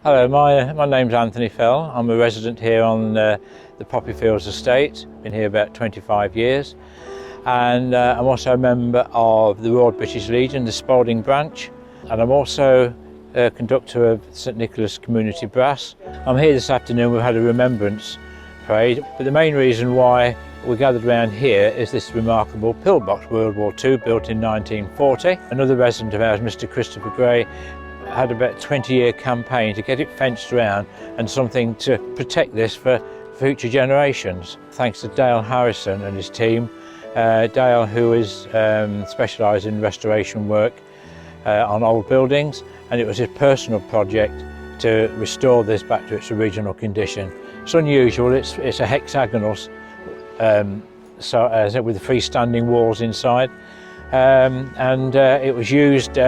Hello, my name's Anthony Fell. I'm a resident here on the Poppy Fields estate. Been here about 25 years, and I'm also a member of the Royal British Legion, the Spalding branch, and I'm also a conductor of St Nicholas Community Brass. I'm here this afternoon. We've had a remembrance parade, but the main reason why we gathered around here is this remarkable pillbox, World War II, built in 1940. Another resident of ours, Mr Christopher Gray, had about a 20-year campaign to get it fenced around and something to protect this for future generations. Thanks to Dale Harrison and his team. Dale, who is specialised in restoration work on old buildings, and it was his personal project to restore this back to its original condition. It's unusual. It's a hexagonal, with freestanding walls inside, and it was used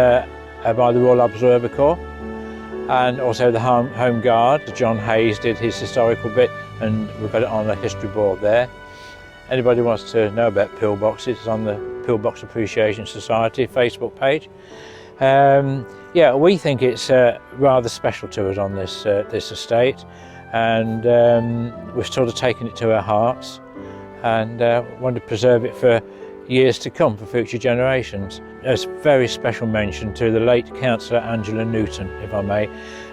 by the Royal Observer Corps and also the Home Guard. John Hayes did his historical bit, and we've got it on the history board there. Anybody wants to know about Pillbox, it's on the Pillbox Appreciation Society Facebook page. Yeah, we think it's rather special to us on this estate, and we've sort of taken it to our hearts and want to preserve it for years to come, for future generations. There's very special mention to the late Councillor Angela Newton, if I may.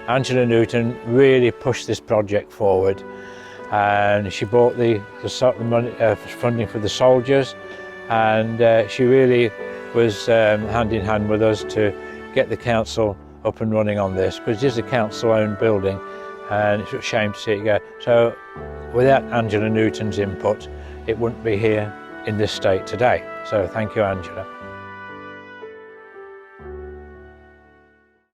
Angela Newton really pushed this project forward, and she brought the money, funding for the soldiers, and she really was hand in hand with us to get the council up and running on this, because it is a council-owned building, and it's a shame to see it go. So without Angela Newton's input, it wouldn't be here in this state today. So thank you, Angela.